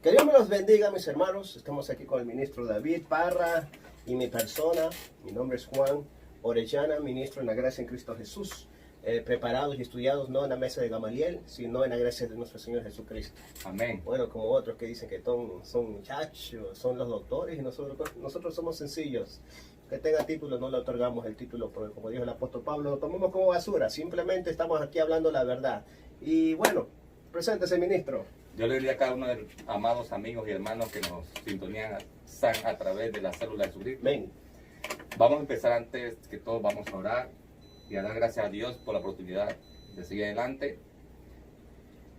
Que Dios me los bendiga, mis hermanos. Estamos aquí con el ministro David Parra y mi persona. Mi nombre es Juan Orellana, ministro en la gracia en Cristo Jesús. Preparados y estudiados no en la mesa de Gamaliel, sino en la gracia de nuestro Señor Jesucristo. Amén. Bueno, como otros que dicen que son muchachos, son los doctores, y nosotros somos sencillos. Que tenga título, no le otorgamos el título, porque como dijo el apóstol Pablo, lo tomamos como basura. Simplemente estamos aquí hablando la verdad. Y bueno, preséntese, ministro. Yo le diría a cada uno de los amados amigos y hermanos que nos sintonizan a través de la célula de Jesucristo. Amén. Vamos a empezar antes que todo, vamos a orar y a dar gracias a Dios por la oportunidad de seguir adelante.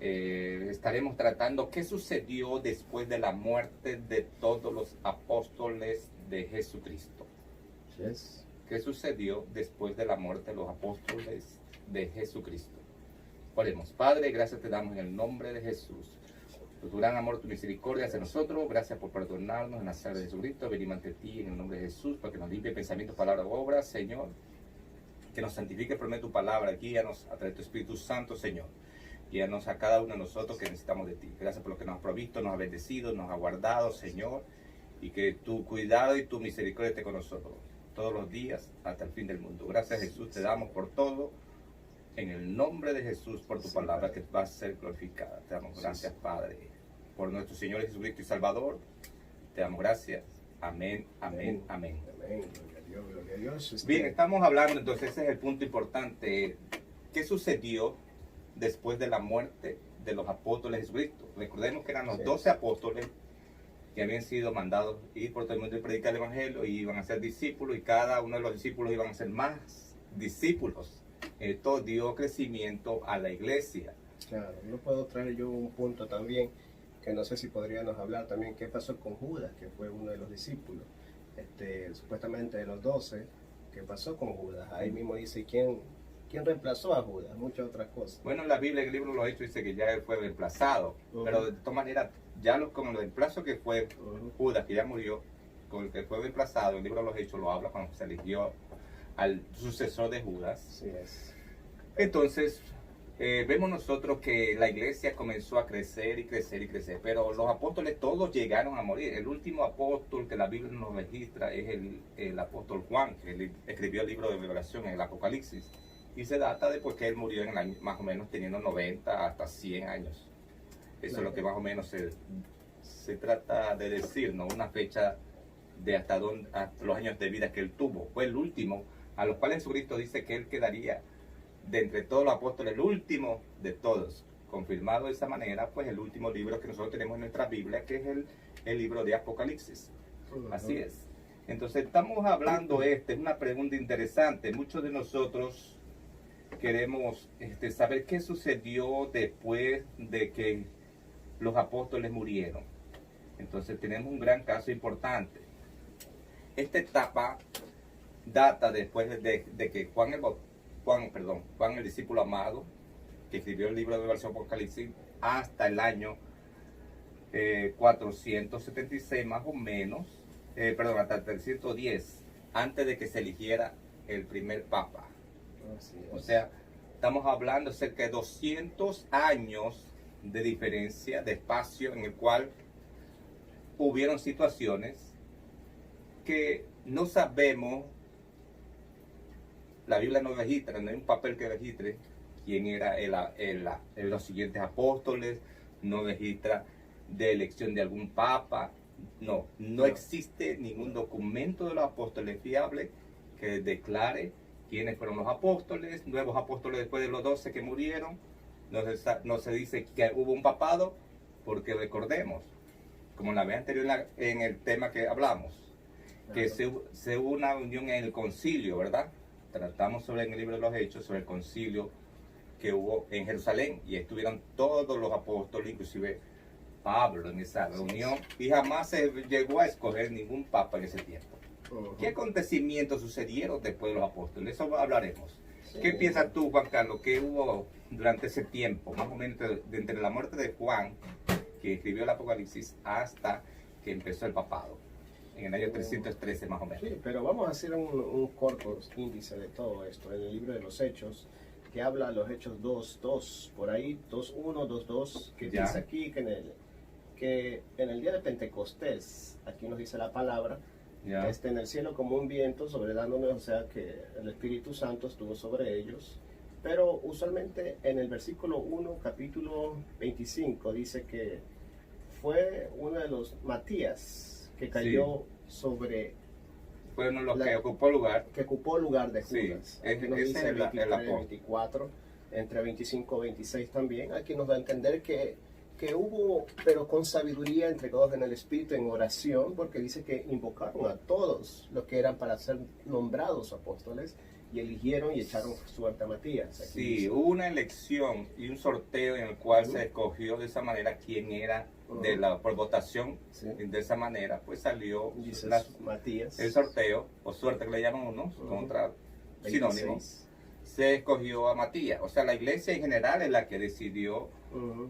Estaremos tratando qué sucedió después de la muerte de todos los apóstoles de Jesucristo. Yes. ¿Qué sucedió después de la muerte de los apóstoles de Jesucristo? Oremos. Padre, gracias te damos en el nombre de Jesús. Por tu gran amor, tu misericordia hacia nosotros. Gracias por perdonarnos en la sangre de Jesucristo. Venimos ante ti en el nombre de Jesús para que nos limpie pensamiento, palabra, obra, Señor. Que nos santifique por medio de tu palabra. Guíanos a través de tu Espíritu Santo, Señor. Guíanos a cada uno de nosotros que necesitamos de ti. Gracias por lo que nos has provisto, nos has bendecido, nos has guardado, Señor. Y que tu cuidado y tu misericordia esté con nosotros todos los días hasta el fin del mundo. Gracias, Jesús, te damos por todo. En el nombre de Jesús, por tu palabra que va a ser glorificada. Te damos gracias, Padre, por nuestro Señor Jesucristo y Salvador. Te damos gracias. Amén, amén, amén. Amén. Gloria a Dios, gloria a Dios. Bien, estamos hablando, entonces ese es el punto importante. ¿Qué sucedió después de la muerte de los apóstoles de Jesucristo? Recordemos que eran los 12 apóstoles que habían sido mandados ir por todo el mundo y predicar el Evangelio y iban a ser discípulos, y cada uno de los discípulos iban a ser más discípulos. Esto dio crecimiento a la iglesia. Claro, no puedo traer yo un punto también, que no sé si podríamos hablar también, qué pasó con Judas, que fue uno de los discípulos, supuestamente de los 12, qué pasó con Judas. Ahí mismo dice quién reemplazó a Judas, muchas otras cosas. Bueno, en la Biblia, el libro de los Hechos dice que ya él fue reemplazado, pero de todas maneras, ya con el reemplazo que fue Judas, que ya murió, con el que fue reemplazado, el libro de los Hechos lo habla cuando se eligió al sucesor de Judas. Así es. Entonces, vemos nosotros que la iglesia comenzó a crecer y crecer y crecer, pero los apóstoles todos llegaron a morir. El último apóstol que la Biblia nos registra es el apóstol Juan, que escribió el libro de Revelación en el Apocalipsis, y se data de porque él murió en el año, más o menos teniendo 90 hasta 100 años. Eso es lo que más o menos se trata de decir, ¿no? Una fecha de hasta los años de vida que él tuvo. Fue el último, a los cuales Jesucristo dice que él quedaría de entre todos los apóstoles, el último de todos. Confirmado de esa manera, pues el último libro que nosotros tenemos en nuestra Biblia, que es el libro de Apocalipsis. Así es. Entonces estamos hablando, es una pregunta interesante. Muchos de nosotros queremos saber qué sucedió después de que los apóstoles murieron. Entonces tenemos un gran caso importante. Esta etapa data después de que Juan el discípulo amado, que escribió el libro de Revelación Apocalipsis, hasta el año 476 más o menos, hasta el 310, antes de que se eligiera el primer papa. O sea, estamos hablando de cerca de 200 años de diferencia, de espacio en el cual hubieron situaciones que no sabemos. La Biblia no registra, no hay un papel que registre quién era los siguientes apóstoles, no registra de elección de algún papa, no existe ningún documento de los apóstoles fiable que declare quiénes fueron los apóstoles, nuevos apóstoles después de los 12 que murieron. No se dice que hubo un papado, porque recordemos, como en la vez anterior en el tema que hablamos, que se hubo una unión en el concilio, ¿verdad? Tratamos en el libro de los Hechos sobre el concilio que hubo en Jerusalén, y estuvieron todos los apóstoles, inclusive Pablo, en esa reunión, y jamás se llegó a escoger ningún papa en ese tiempo. ¿Qué acontecimientos sucedieron después de los apóstoles? Eso hablaremos. ¿Qué piensas tú, Juan Carlos, que hubo durante ese tiempo, más o menos entre la muerte de Juan, que escribió el Apocalipsis, hasta que empezó el papado? En el año 313 más o menos. Sí, pero vamos a hacer un corto índice de todo esto. En el libro de los Hechos, que habla los Hechos 2.2, por ahí, 2.1, 2.2, que dice aquí que que en el día de Pentecostés, aquí nos dice la palabra, Ya. en el cielo como un viento sobredándome, o sea que el Espíritu Santo estuvo sobre ellos. Pero usualmente en el versículo 1, capítulo 25, dice que fue uno de los Matías que cayó sobre, Fue uno de los que ocupó lugar. que ocupó el lugar de Sí, Judas. ese Aquí nos es dice el 23, apóstol. 24, entre 25 y 26 también. Aquí nos da a entender que hubo, pero con sabiduría, entregados en el Espíritu, en oración, porque dice que invocaron a todos los que eran para ser nombrados apóstoles y eligieron y echaron suerte a Matías. Aquí Sí, dice. hubo una elección y un sorteo en el cual se escogió de esa manera quién era por votación. Sí. De esa manera, pues salió Dice Matías. el sorteo, o suerte que le llaman unos, con otra 26. sinónimo. Se escogió a Matías. O sea, la iglesia en general es la que decidió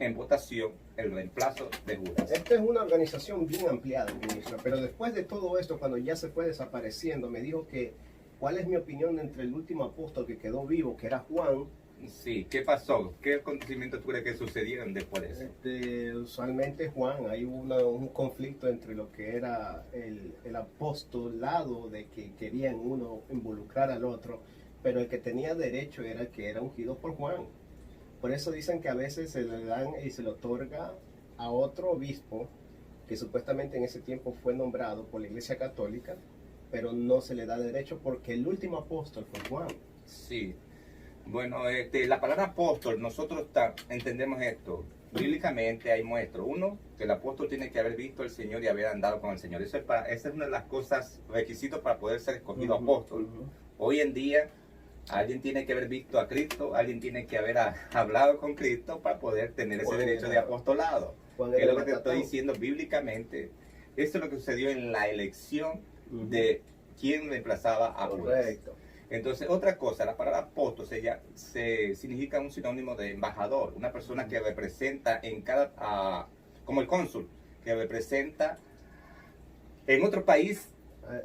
en votación el reemplazo de Judas. Esta es una organización bien ampliada, ministro, pero después de todo esto, cuando ya se fue desapareciendo, me dijo que cuál es mi opinión entre el último apóstol que quedó vivo, que era Juan. Sí, ¿qué pasó? ¿Qué acontecimientos tú crees que sucedieron después de eso? Usualmente Juan, hay un conflicto entre lo que era el apostolado, de que querían uno involucrar al otro, pero el que tenía derecho era el que era ungido por Juan. Por eso dicen que a veces se le dan y se le otorga a otro obispo, que supuestamente en ese tiempo fue nombrado por la Iglesia Católica, pero no se le da derecho porque el último apóstol fue Juan. Sí. Bueno, la palabra apóstol, nosotros entendemos esto. Bíblicamente hay muestras. Uno, que el apóstol tiene que haber visto al Señor y haber andado con el Señor. Esa es una de las cosas, requisitos para poder ser escogido apóstol. Hoy en día, alguien tiene que haber visto a Cristo, alguien tiene que haber hablado con Cristo para poder tener ese derecho de apostolado. Juan Es era lo que te Matatán. estoy diciendo bíblicamente. Esto es lo que sucedió en la elección de quién reemplazaba a Judas. Correcto. Entonces, otra cosa, la palabra apóstol se significa un sinónimo de embajador, una persona que representa en como el cónsul, que representa en otro país,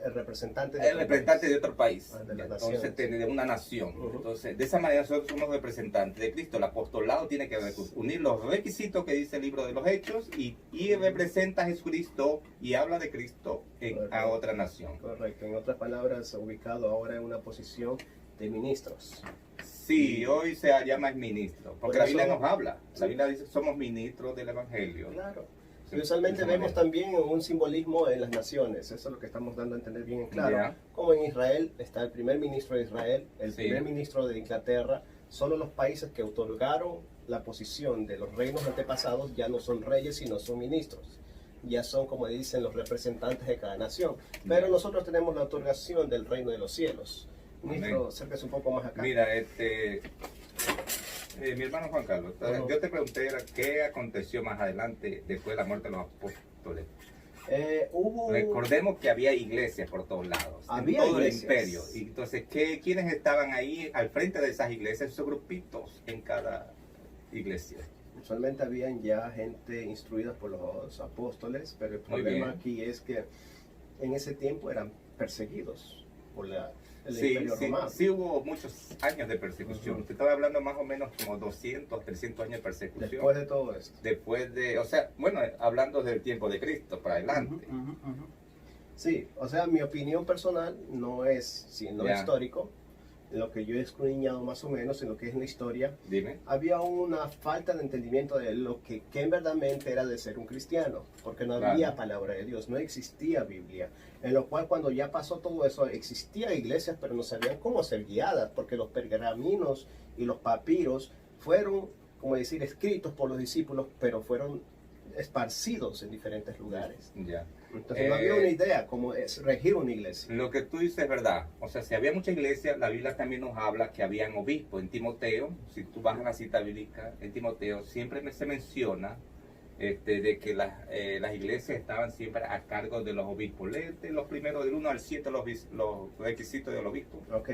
El representante el representante de otro país, de las entonces naciones. de una nación. Ujú. Entonces, de esa manera nosotros somos representantes de Cristo. El apostolado tiene que unir los requisitos que dice el libro de los Hechos y representa a Jesucristo y habla de Cristo a otra nación. Correcto. En otras palabras, ubicado ahora en una posición de ministros. Sí, hoy se llama ministro, porque Por la eso- Biblia nos habla. La Biblia dice que somos ministros del Evangelio. Claro. Sí, Y usualmente de esa vemos manera. también un simbolismo en las naciones. Eso es lo que estamos dando a entender bien en claro. Ya. Como en Israel está el primer ministro de Israel, el Sí. primer ministro de Inglaterra. Solo los países que otorgaron la posición de los reinos antepasados ya no son reyes, sino son ministros. Ya son, como dicen, los representantes de cada nación. Pero Ya. nosotros tenemos la otorgación del reino de los cielos. Ministro, Amén. acérquese un poco más acá. Mira, mi hermano Juan Carlos, Ujú. yo te pregunté qué aconteció más adelante después de la muerte de los apóstoles. Hubo... Recordemos que había iglesias por todos lados, Había en todo iglesias. el imperio. Y entonces, ¿quiénes estaban ahí al frente de esas iglesias? Esos grupitos en cada iglesia. Usualmente habían ya gente instruida por los apóstoles, pero el Muy problema bien. aquí es que en ese tiempo eran perseguidos por el Sí, imperio sí, romano. sí hubo muchos años de persecución. Ujú. Te estaba hablando más o menos como 200, 300 años de persecución. Después de todo esto. Después de, o sea, bueno, hablando del tiempo de Cristo para adelante. Sí, o sea, mi opinión personal no es, sino Ya. histórico, lo que yo he escudriñado más o menos en lo que es la historia. Dime. Había una falta de entendimiento de lo que en verdad era de ser un cristiano, porque no Claro. había palabra de Dios, no existía Biblia, en lo cual cuando ya pasó todo eso, existía iglesias, pero no sabían cómo ser guiadas, porque los pergaminos y los papiros fueron, como decir, escritos por los discípulos, pero fueron esparcidos en diferentes lugares. Ya. Entonces no había una idea cómo es regir una iglesia. Lo que tú dices es verdad. O sea, si había mucha iglesia, la Biblia también nos habla que habían obispos. En Timoteo, si tú vas a la cita bíblica, en Timoteo siempre se menciona de que las iglesias estaban siempre a cargo de los obispos. Léete los primeros del 1 al 7 los requisitos de los obispos. Ok.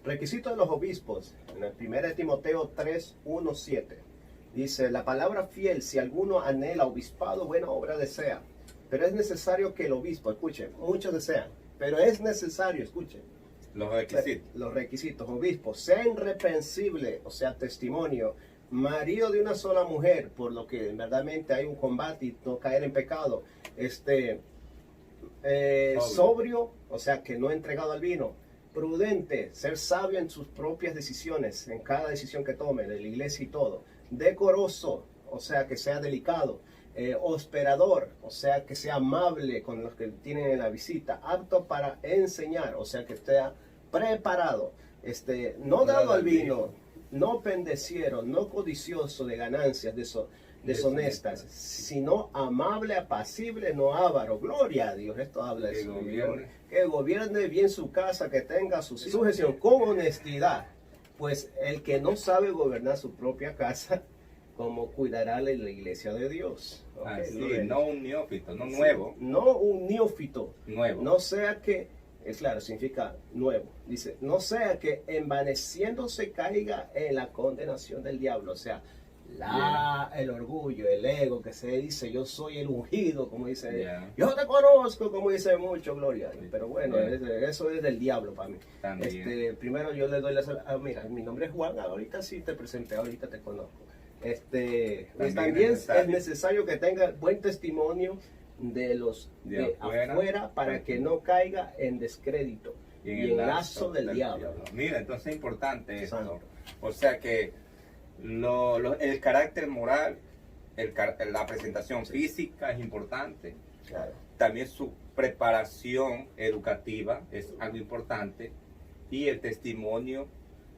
Requisitos de los obispos. En el 1 Timoteo 3, 1, 7. Dice, la palabra fiel, si alguno anhela obispado, buena obra desea. Pero es necesario que el obispo, escuchen, muchos desean, pero es necesario, escuchen, Los requisitos. los requisitos, obispo, sea irreprensible, o sea, testimonio, marido de una sola mujer, por lo que verdaderamente hay un combate y no caer en pecado. Sobrio, o sea, que no entregado al vino. Prudente, ser sabio en sus propias decisiones, en cada decisión que tome, de la iglesia y todo. Decoroso, o sea, que sea delicado. Hospedador, o sea, que sea amable con los que tienen la visita. Apto para enseñar, o sea, que esté preparado. No dado al vino, no pendeciero, no codicioso de ganancias deshonestas, sino amable, apacible, no avaro. Gloria a Dios, esto habla de su que gobierne bien su casa, que tenga su sujeción con honestidad. Pues el que no sabe gobernar su propia casa, ¿cómo cuidará la iglesia de Dios? Así, no un neófito, no nuevo. No un neófito. Nuevo. No sea que, claro, significa nuevo. Dice, no sea que envaneciéndose caiga en la condenación del diablo. O sea, el orgullo, el ego que se dice, yo soy el ungido, como dice, yo te conozco, como dice mucho, gloria a Dios. Pero bueno, eso es del diablo para mí. Primero yo le doy mira, mi nombre es Juan, ahorita sí te presenté, ahorita te conozco. También es necesario que tenga buen testimonio de los de afuera para que no caiga en descrédito y en lazo del diablo. Mira, entonces es importante esto. Santo. O sea que el carácter moral, la presentación física es importante. Claro. También su preparación educativa es algo importante. Y el testimonio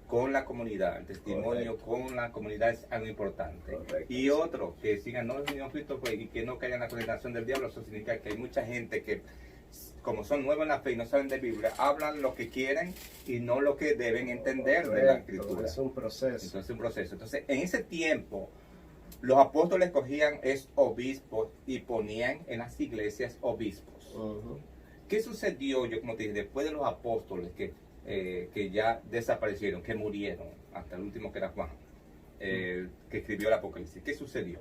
con la comunidad. El testimonio con la comunidad es algo importante. Y otro, que sigan no es neófito y que no caigan en la condenación del diablo. Eso significa que hay mucha gente que, como son nuevos en la fe y no saben de Biblia, hablan lo que quieren y no lo que deben entender de la Escritura. Es un proceso. Entonces, un proceso. Entonces, en ese tiempo, los apóstoles cogían obispos y ponían en las iglesias obispos. ¿Qué sucedió? Yo, como te dije, después de los apóstoles que ya desaparecieron, que murieron, hasta el último que era Juan, que escribió el Apocalipsis. ¿Qué sucedió?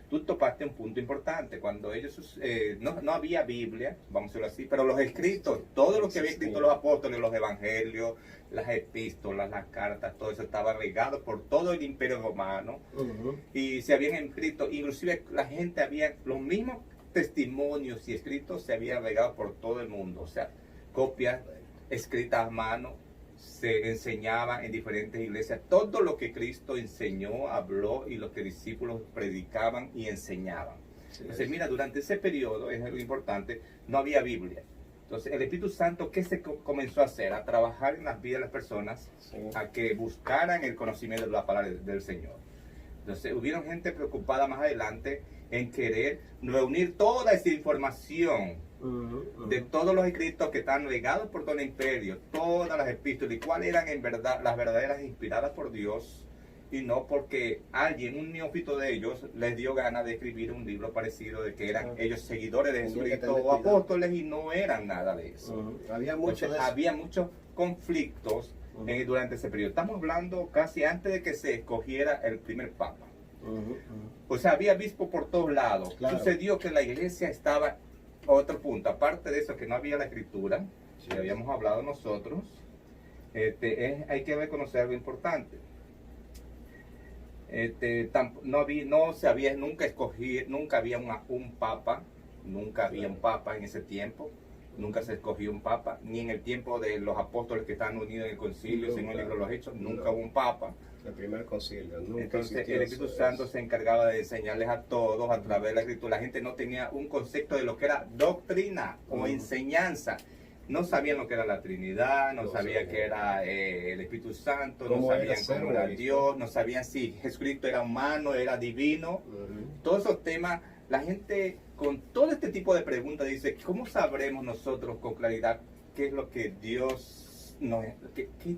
Tú topaste un punto importante. Cuando ellos, no había Biblia, vamos a decirlo así, pero los escritos, todo lo que había escrito los apóstoles, los evangelios, las epístolas, las cartas, todo eso estaba regado por todo el imperio romano. Y se habían escrito, inclusive la gente había, los mismos testimonios y escritos se habían regado por todo el mundo. O sea, copias escritas a mano, se enseñaba en diferentes iglesias. Todo lo que Cristo enseñó, habló y lo que discípulos predicaban y enseñaban. Entonces, mira, durante ese periodo, es algo importante, no había Biblia. Entonces, el Espíritu Santo, ¿qué se comenzó a hacer? A trabajar en las vidas de las personas, a que buscaran el conocimiento de la palabra del Señor. Entonces, hubieron gente preocupada más adelante en querer reunir toda esa información de todos los escritos que están regados por todo el imperio, todas las epístolas, y cuáles eran en verdad las verdaderas inspiradas por Dios, y no porque alguien, un neófito de ellos, les dio ganas de escribir un libro parecido de que eran ellos seguidores de Jesucristo o apóstoles, y no eran nada de eso. Había muchos conflictos durante ese periodo. Estamos hablando casi antes de que se escogiera el primer papa. O sea, había obispo por todos lados. Sucedió que la iglesia estaba, otro punto, aparte de eso, que no había la escritura, que habíamos hablado nosotros, hay que reconocer algo importante. Nunca había un papa, nunca había un papa en ese tiempo. Nunca se escogió un papa, ni en el tiempo de los apóstoles que están unidos en el concilio, según el libro de los Hechos, nunca hubo un papa. El primer concilio, nunca. Entonces el Espíritu Santo se encargaba de enseñarles a todos a través de la Escritura. La gente no tenía un concepto de lo que era doctrina o enseñanza. No sabían lo que era la Trinidad, no sabían qué era el Espíritu Santo, no sabían cómo era Dios, no sabían si Jesucristo era humano, era divino. Todos esos temas, la gente con todo este tipo de preguntas dice, ¿cómo sabremos nosotros con claridad qué es lo que Dios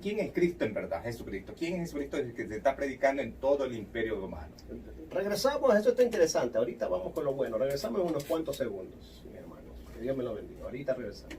quién es Cristo en verdad? Jesucristo. ¿Quién es Jesucristo que se está predicando en todo el imperio romano? Regresamos, eso está interesante. Ahorita vamos con lo bueno. Regresamos en unos cuantos segundos, mi hermano. Que Dios me lo bendiga. Ahorita regresamos.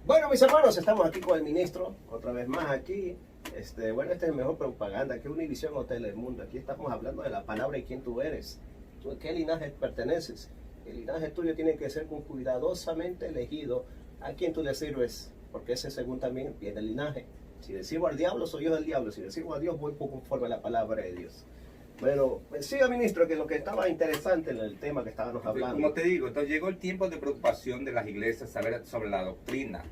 Bueno, mis hermanos, estamos aquí con el ministro, otra vez más aquí. Bueno, esta es la mejor propaganda que Univisión o Telemundo. Aquí estamos hablando de la palabra y quién tú eres. ¿Tú a qué linaje perteneces? El linaje tuyo tiene que ser cuidadosamente elegido a quien tú le sirves, porque ese según también viene el linaje. Si le sirvo al diablo, soy yo del diablo. Si le sirvo a Dios, voy conforme a la palabra de Dios. Bueno, siga, ministro, que lo que estaba interesante en el tema que estábamos hablando. Como te digo, entonces llegó el tiempo de preocupación de las iglesias, saber sobre la doctrina,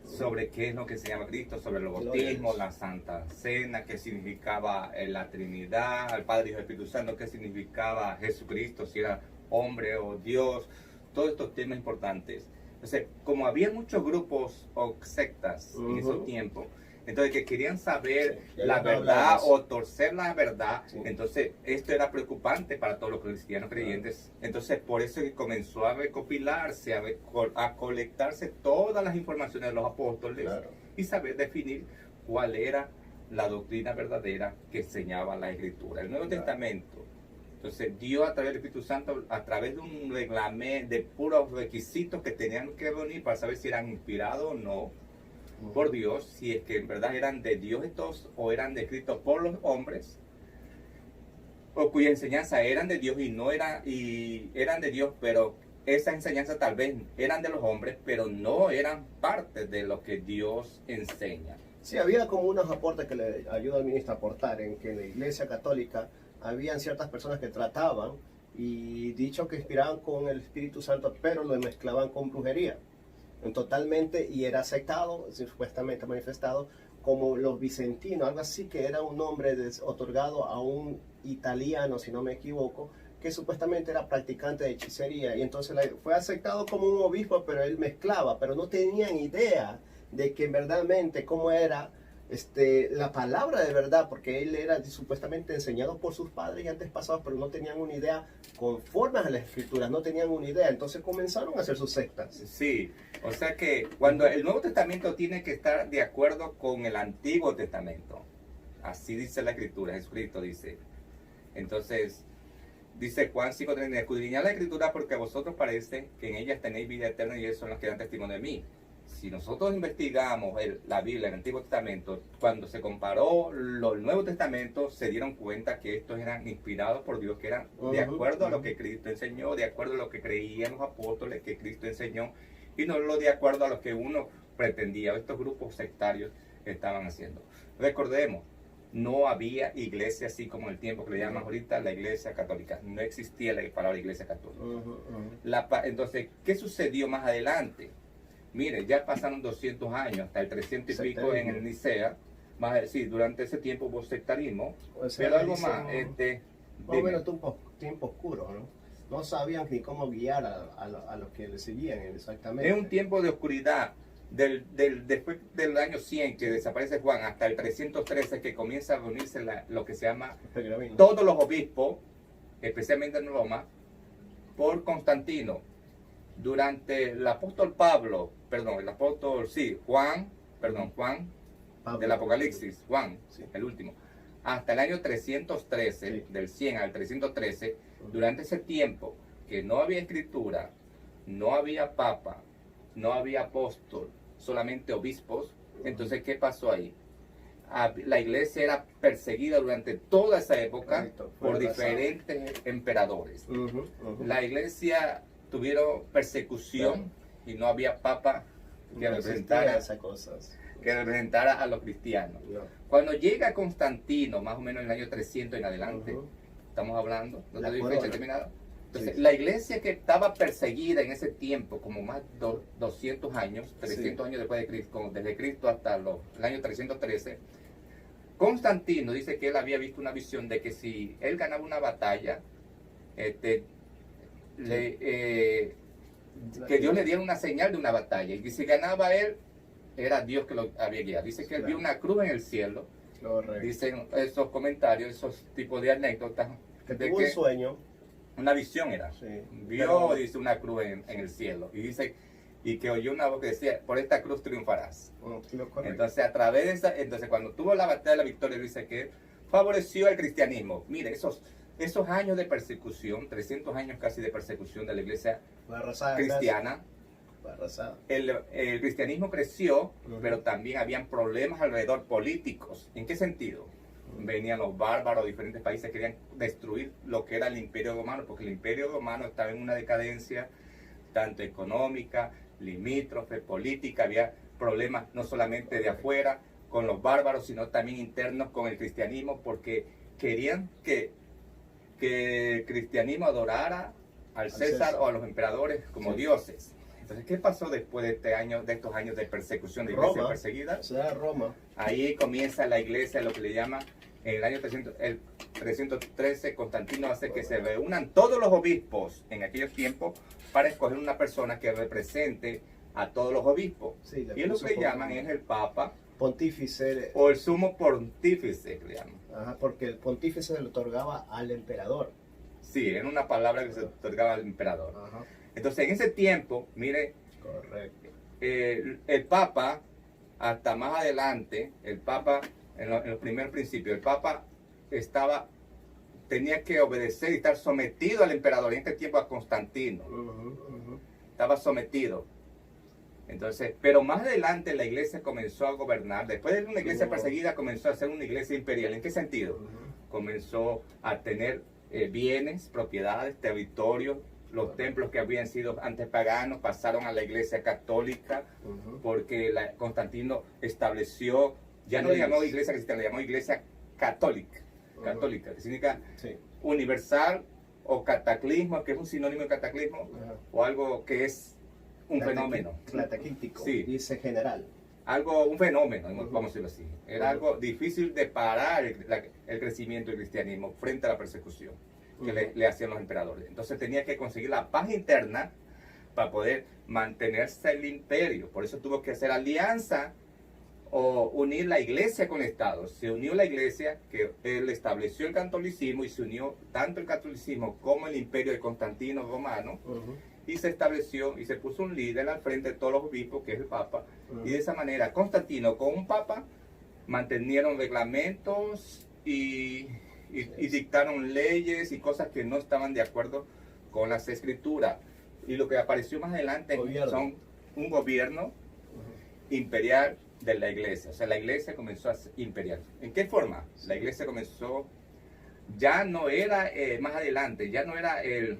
sobre qué es lo que se llama Cristo, sobre el bautismo, la Santa Cena, qué significaba la Trinidad, al Padre, Hijo y Espíritu Santo, qué significaba Jesucristo, si era hombre o Dios, todos estos temas importantes. Entonces, como había muchos grupos o sectas en esos tiempos, entonces que querían saber la verdad o torcer la verdad, entonces esto era preocupante para todos los cristianos creyentes. Entonces por eso que comenzó a recopilarse, a colectarse todas las informaciones de los apóstoles y saber definir cuál era la doctrina verdadera que enseñaba la Escritura. El Nuevo Testamento, entonces Dios a través del Espíritu Santo, a través de un reglamento, de puros requisitos que tenían que reunir para saber si eran inspirados o no por Dios, si es que en verdad eran de Dios estos o eran descritos por los hombres, o cuya enseñanza eran de Dios y eran de Dios, pero esa enseñanza tal vez eran de los hombres, pero no eran parte de lo que Dios enseña. Sí, había como unos aportes que le ayuda al ministro a aportar, en que en la Iglesia Católica habían ciertas personas que trataban y dicho que inspiraban con el Espíritu Santo, pero lo mezclaban con brujería. Totalmente, y era aceptado, supuestamente manifestado, como los vicentinos, algo así, que era un nombre otorgado a un italiano, si no me equivoco, que supuestamente era practicante de hechicería, y entonces fue aceptado como un obispo, pero él mezclaba, pero no tenían idea de que verdaderamente cómo era la palabra de verdad, porque él era supuestamente enseñado por sus padres y antes pasados, pero no tenían una idea conforme a las escrituras, no tenían una idea, entonces comenzaron a hacer sus sectas. Sí, o sea que cuando el Nuevo Testamento tiene que estar de acuerdo con el Antiguo Testamento, así dice la Escritura, Jesucristo dice. Entonces, dice Juan 5:30, escudriñad la Escritura porque a vosotros parece que en ellas tenéis vida eterna y eso son las que dan testimonio de mí. Si nosotros investigamos la Biblia, el Antiguo Testamento, cuando se comparó el Nuevo Testamento, se dieron cuenta que estos eran inspirados por Dios, que eran de acuerdo a lo que Cristo enseñó, de acuerdo a lo que creían los apóstoles que Cristo enseñó, y no lo de acuerdo a lo que uno pretendía, estos grupos sectarios estaban haciendo. Recordemos, no había iglesia así como en el tiempo que le llaman ahorita la iglesia católica. No existía la palabra iglesia católica. Entonces, ¿qué sucedió más adelante? Mire, ya pasaron 200 años, hasta el 300 y pico en el Nicea. Durante ese tiempo hubo sectarismo. Pero algo más, más o menos tiempo oscuro, ¿no? No sabían ni cómo guiar a los que le seguían exactamente. Es un tiempo de oscuridad. Después del año 100 que desaparece Juan hasta el 313 que comienza a reunirse lo que se llama todos los obispos, especialmente en Roma, por Constantino. Durante el apóstol Juan del Apocalipsis, Juan, el último, hasta el año 313, del 100 al 313, durante ese tiempo que no había escritura, no había papa, no había apóstol, solamente obispos. Entonces, ¿qué pasó ahí? La iglesia era perseguida durante toda esa época por diferentes emperadores. La iglesia tuvieron persecución y no había papa que representara a los cristianos. Cuando llega Constantino, más o menos en el año 300 en adelante, estamos hablando, no te doy fecha determinada. Entonces, la iglesia que estaba perseguida en ese tiempo, como más de 200 años, 300 años después de Cristo, desde Cristo hasta el año 313, Constantino dice que él había visto una visión de que si él ganaba una batalla, que Dios le diera una señal de una batalla, y que si ganaba él, era Dios que lo había guiado. Dice que él vio una cruz en el cielo. Dicen esos comentarios, esos tipos de anécdotas. Que tuvo un sueño. Una visión era. Vio, dice, una cruz en el cielo. Y dice, y que oyó una voz que decía, por esta cruz triunfarás. Entonces, a través de esa, cuando tuvo la batalla de la victoria, dice que favoreció el cristianismo. Mire, esos años de persecución, 300 años casi de persecución de la iglesia cristiana, fue arrasada. El cristianismo creció, pero también habían problemas alrededor políticos. ¿En qué sentido? Venían los bárbaros de diferentes países, querían destruir lo que era el Imperio Romano, porque el Imperio Romano estaba en una decadencia tanto económica, limítrofe, política, había problemas no solamente de afuera con los bárbaros, sino también internos con el cristianismo, porque querían que el cristianismo adorara al César o a los emperadores como dioses. Entonces, ¿qué pasó después de estos años de persecución, de iglesia perseguida? O sea, Roma. Ahí comienza la iglesia, lo que le llama, en el año 313, Constantino hace que se reúnan todos los obispos en aquellos tiempos para escoger una persona que represente a todos los obispos. Sí, y es lo que llaman es el Papa. Pontífice. O el sumo pontífice, que le llaman. Ajá, porque el pontífice se le otorgaba al emperador. Sí, era una palabra que se otorgaba al emperador. Ajá. Entonces, en ese tiempo, mire, correcto. El Papa, hasta más adelante, el Papa, en los primeros principios, el Papa tenía que obedecer y estar sometido al emperador, en este tiempo a Constantino. Estaba sometido. Entonces, pero más adelante la iglesia comenzó a gobernar. Después de una iglesia perseguida, comenzó a ser una iglesia imperial. ¿En qué sentido? Comenzó a tener bienes, propiedades, territorios. Los templos que habían sido antes paganos pasaron a la iglesia católica, porque Constantino estableció, ya no le llamó iglesia cristiana, le llamó iglesia católica. Católica, que significa universal o cataclismo, que es un sinónimo de cataclismo, o algo que es un fenómeno. Cataclítico, sí. dice general. Un fenómeno, vamos a decirlo así. Era algo difícil de parar el crecimiento del cristianismo frente a la persecución que le hacían los emperadores. Entonces tenía que conseguir la paz interna para poder mantenerse el imperio. Por eso tuvo que hacer alianza o unir la iglesia con el Estado. Se unió la iglesia, que él estableció el catolicismo, y se unió tanto el catolicismo como el imperio de Constantino romano, y se estableció y se puso un líder al frente de todos los obispos, que es el Papa, y de esa manera Constantino con un Papa mantenieron reglamentos y dictaron leyes y cosas que no estaban de acuerdo con las escrituras. Y lo que apareció más adelante son un gobierno imperial de la iglesia. O sea, la iglesia comenzó a ser imperial. ¿En qué forma? La iglesia comenzó, ya no era, más adelante, ya no era el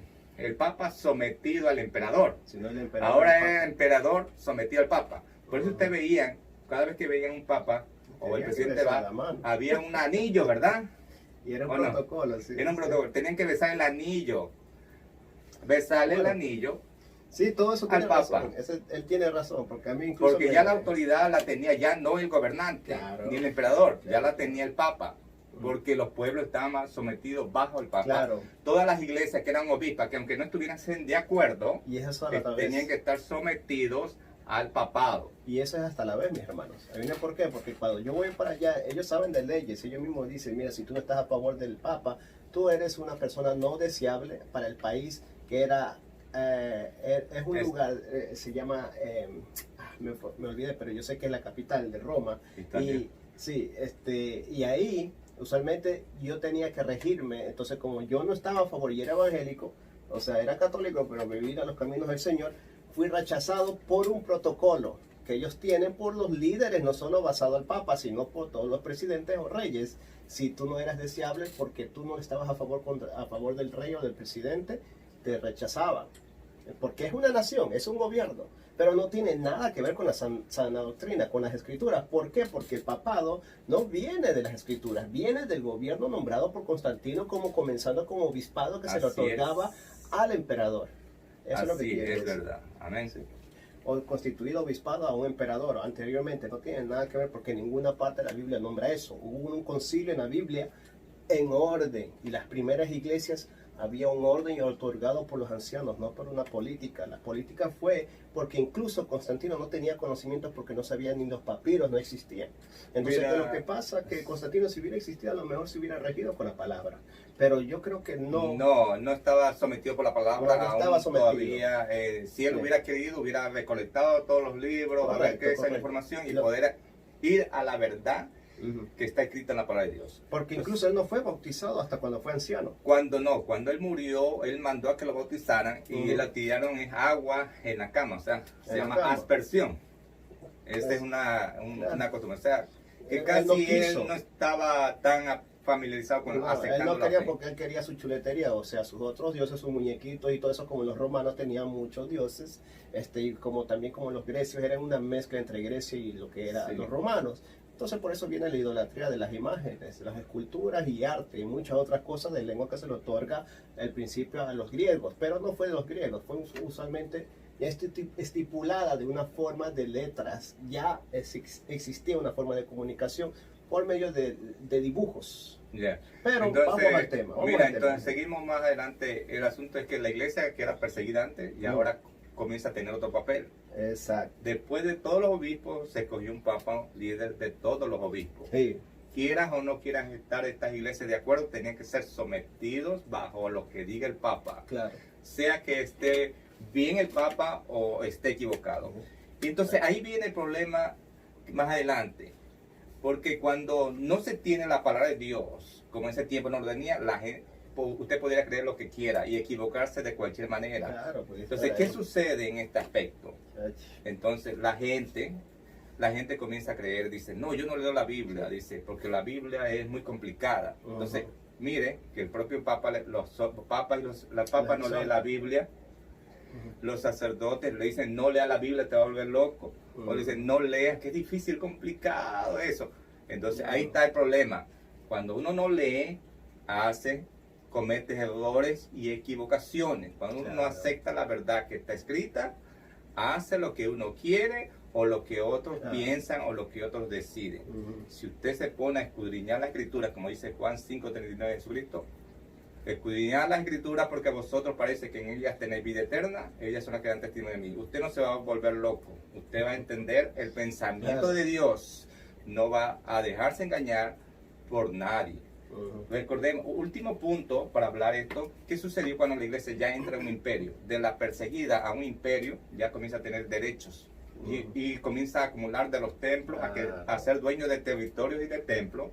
Papa sometido al emperador, sino el emperador. Ahora era el emperador sometido al Papa. Por eso ustedes veían, cada vez que veían un Papa o el presidente había un anillo, ¿verdad? Y era un protocolo, sí. Era un protocolo. Tenían que besar el anillo. Besarle el anillo. Sí, todo eso tiene al Papa. razón. Él tiene razón, porque a mí incluso... Porque ya la autoridad la tenía ya no el gobernante, ni el emperador, ya la tenía el Papa. Porque los pueblos estaban sometidos bajo el Papa. Claro. Todas las iglesias que eran obispas, que aunque no estuvieran de acuerdo, y eso tenían que estar sometidos al papado. Y eso es hasta la vez, mis hermanos. ¿Adivinen por qué? Porque cuando yo voy para allá, ellos saben de leyes. Ellos mismos dicen, mira, si tú no estás a favor del Papa, tú eres una persona no deseable para el país, que es un lugar, se llama, me olvidé, pero yo sé que es la capital de Roma. Y ahí, usualmente, yo tenía que regirme. Entonces, como yo no estaba a favor y era evangélico, o sea, era católico, pero me vine a los caminos del Señor, fui rechazado por un protocolo que ellos tienen por los líderes, no solo basado al Papa, sino por todos los presidentes o reyes. Si tú no eras deseable porque tú no estabas a favor del rey o del presidente, te rechazaban. Porque es una nación, es un gobierno, pero no tiene nada que ver con la sana doctrina, con las escrituras. ¿Por qué? Porque el papado no viene de las escrituras, viene del gobierno nombrado por Constantino, comenzando como obispado que se le otorgaba al emperador. Eso es lo que quiere decir. Verdad. Amén. Sí. O constituido obispado a un emperador anteriormente, no tiene nada que ver, porque ninguna parte de la Biblia nombra eso. Hubo un concilio en la Biblia en orden, y las primeras iglesias había un orden otorgado por los ancianos, no por una política. La política fue porque incluso Constantino no tenía conocimientos, porque no sabía, ni los papiros no existían. Entonces, lo que pasa es que Constantino, si hubiera existido, a lo mejor se hubiera regido con la palabra. Pero yo creo que no. No estaba sometido por la palabra. No estaba sometido. Todavía, si él hubiera querido, hubiera recolectado todos los libros, haber que esa información y poder ir a la verdad que está escrita en la palabra de Dios. Porque Entonces, incluso él no fue bautizado hasta cuando fue anciano. cuando él murió, él mandó a que lo bautizaran y le tiraron agua en la cama, o sea, se llama aspersión. Esa es una costumbre, o sea, que Él casi no quiso. él no estaba tan familiarizado con No, él aceptando no la quería fe. porque él quería su chuletería, o sea, sus otros dioses, sus muñequitos y todo eso, como los romanos tenían muchos dioses, y como también como los grecios, eran una mezcla entre Grecia y lo que eran los romanos. Entonces por eso viene la idolatría de las imágenes, las esculturas y arte y muchas otras cosas de lengua que se le otorga al principio a los griegos, pero no fue de los griegos, fue usualmente estipulada de una forma de letras, ya existía una forma de comunicación por medio de dibujos. Yeah. Pero Entonces, vamos al tema. Entonces seguimos más adelante. El asunto es que la iglesia, que era perseguida antes, y ahora comienza a tener otro papel. Exacto. Después de todos los obispos, se escogió un papa líder de todos los obispos. Sí. Quieran o no quieran estar estas iglesias de acuerdo, tenían que ser sometidos bajo lo que diga el papa. Claro. Sea que esté bien el papa o esté equivocado. Y entonces ahí viene el problema más adelante. Porque cuando no se tiene la palabra de Dios, como en ese tiempo no lo tenía, la gente, usted podría creer lo que quiera y equivocarse de cualquier manera. Claro, entonces, ¿qué sucede en este aspecto? Entonces, la gente comienza a creer, dice, no, yo no leo la Biblia, dice, porque la Biblia es muy complicada. Entonces, mire que el propio Papa, los papas no leen la Biblia. Los sacerdotes le dicen, no lea la Biblia, te va a volver loco. O le dicen, no leas, que es difícil, complicado eso. Entonces ahí está el problema. Cuando uno no lee, comete errores y equivocaciones. Cuando uno no acepta la verdad que está escrita, hace lo que uno quiere o lo que otros piensan o lo que otros deciden. Si usted se pone a escudriñar la escritura, como dice Juan 5:39 de Jesucristo, escudriñad las escrituras porque vosotros parece que en ellas tenéis vida eterna, ellas son las que dan testimonio de mí. Usted no se va a volver loco, usted va a entender el pensamiento de Dios, no va a dejarse engañar por nadie. Recordemos, último punto para hablar esto, ¿qué sucedió cuando la iglesia ya entra en un imperio? De la perseguida a un imperio ya comienza a tener derechos. Y comienza a acumular de los templos, a ser dueño de territorios y de templos,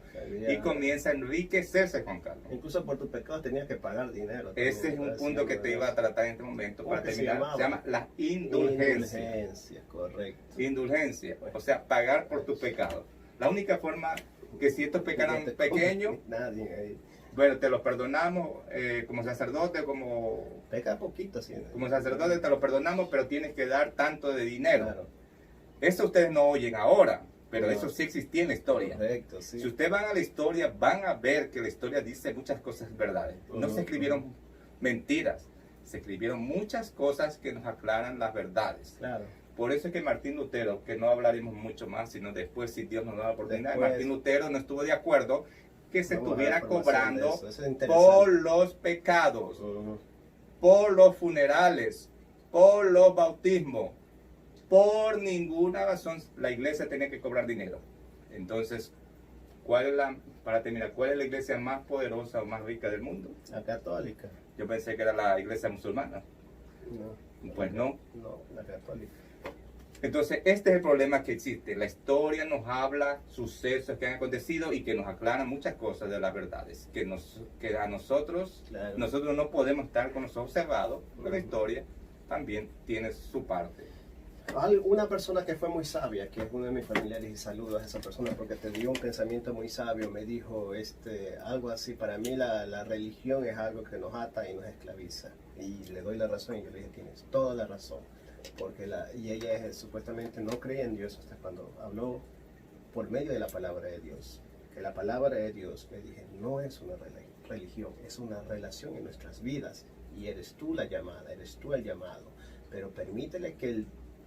y comienza a enriquecerse, Juan Carlos. Incluso por tus pecados tenías que pagar dinero. Ese es un punto que te iba a tratar en este momento para terminar. Se llama la indulgencia. Indulgencia, correcto. Indulgencia, o sea, pagar por tus pecados. La única forma que si estos pecados pequeños, bueno, te los perdonamos como sacerdote, como... Peca poquito, sí. Como sacerdote te lo perdonamos, pero tienes que dar tanto de dinero. Claro. Eso ustedes no oyen ahora, pero eso sí existía en la historia. Correcto, sí. Si ustedes van a la historia, van a ver que la historia dice muchas cosas verdades. No se escribieron mentiras, se escribieron muchas cosas que nos aclaran las verdades. Claro. Por eso es que Martín Lutero, que no hablaremos mucho más, sino después, si Dios nos da la oportunidad, Martín Lutero no estuvo de acuerdo que se estuviera cobrando por los pecados, por los funerales, por los bautismos. Por ninguna razón la iglesia tenía que cobrar dinero. Entonces, para terminar, ¿cuál es la iglesia más poderosa o más rica del mundo? La católica. Yo pensé que era la iglesia musulmana. No. Pues no. No, la católica. Entonces, este es el problema que existe. La historia nos habla sucesos que han acontecido y que nos aclaran muchas cosas de las verdades. Que a nosotros no podemos estar con los ojos cerrados, porque la historia también tiene su parte. Una persona que fue muy sabia, que es uno de mis familiares, y saludos a esa persona porque te dio un pensamiento muy sabio, me dijo algo así: para mí la religión es algo que nos ata y nos esclaviza. Y le doy la razón, y yo le dije, tienes toda la razón. Porque ella supuestamente no creía en Dios hasta cuando habló por medio de la palabra de Dios. Que la palabra de Dios, le dije, no es una religión, es una relación en nuestras vidas. Y eres tú la llamada, eres tú el llamado. Pero permítele que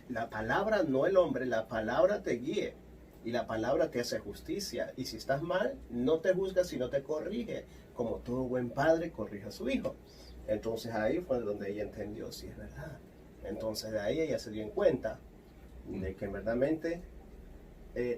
la palabra, no el hombre, la palabra te guíe. Y la palabra te hace justicia. Y si estás mal, no te juzga, sino te corrige. Como todo buen padre corrige a su hijo. Entonces ahí fue donde ella entendió, sí es verdad. Entonces de ahí ella se dio en cuenta de que verdaderamente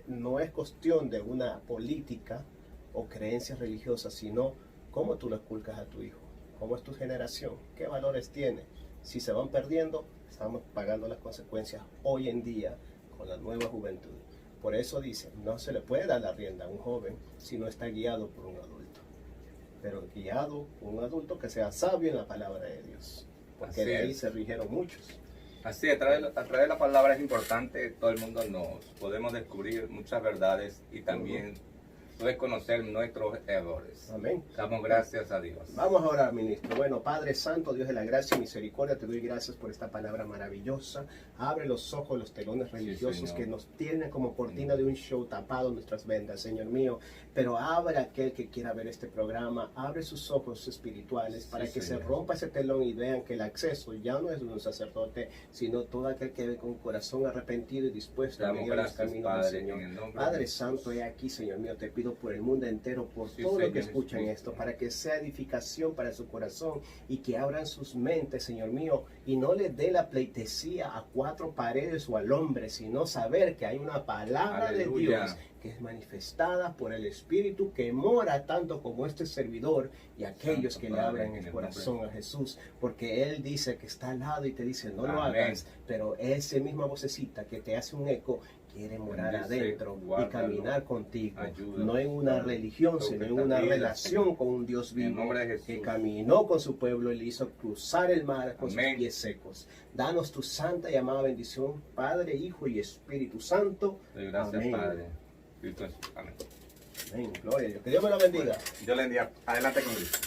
no es cuestión de una política o creencias religiosas, sino cómo tú le inculcas a tu hijo, cómo es tu generación, qué valores tiene. Si se van perdiendo, estamos pagando las consecuencias hoy en día con la nueva juventud. Por eso dice, no se le puede dar la rienda a un joven si no está guiado por un adulto. Pero guiado por un adulto que sea sabio en la palabra de Dios. Porque Así de ahí es. se rigieron muchos. Así, a través de la palabra es importante, todo el mundo nos podemos descubrir muchas verdades y también reconocer nuestros errores. Amén. Damos gracias a Dios. Vamos ahora, ministro. Bueno, Padre Santo, Dios de la gracia y misericordia, te doy gracias por esta palabra maravillosa. Abre los ojos, los telones religiosos Señor. que nos tienen como cortina de un show tapado nuestras vendas, Señor mío. Pero abre aquel que quiera ver este programa, abre sus ojos espirituales para que se Señor. rompa ese telón y vean que el acceso ya no es de un sacerdote, sino todo aquel que ve con corazón arrepentido y dispuesto a Damos venir a los gracias, caminos del Padre, Señor. en el nombre de Padre Jesús. Santo, he aquí, Señor mío, te pido por el mundo entero, por Sí, todo lo que Señor escuchan Jesucristo. esto, para que sea edificación para su corazón y que abran sus mentes, Señor mío, y no le dé la pleitesía a cuatro paredes o al hombre, sino saber que hay una palabra Aleluya. de Dios que es manifestada por el Espíritu que mora tanto como este servidor y aquellos Santo que le Padre, abran en el el corazón nombre. a Jesús, porque Él dice que está al lado y te dice no lo Amén. hagas, pero esa misma vocecita que te hace un eco quiere morar Bendice, adentro y guárdalo, caminar contigo, ayúdalo, no en una Padre. religión, sino en una Vida, relación Señor. con un Dios En el vivo nombre de Jesús. que caminó con su pueblo y le hizo cruzar el mar con Amén. sus pies secos. Danos tu santa y amada bendición, Padre, Hijo y Espíritu Santo. Doy gracias, Amén. Padre. Cristo Jesús. Amén. Amén. Gloria a Dios. Que Dios me lo bendiga. Yo le bendiga. Adelante con Cristo.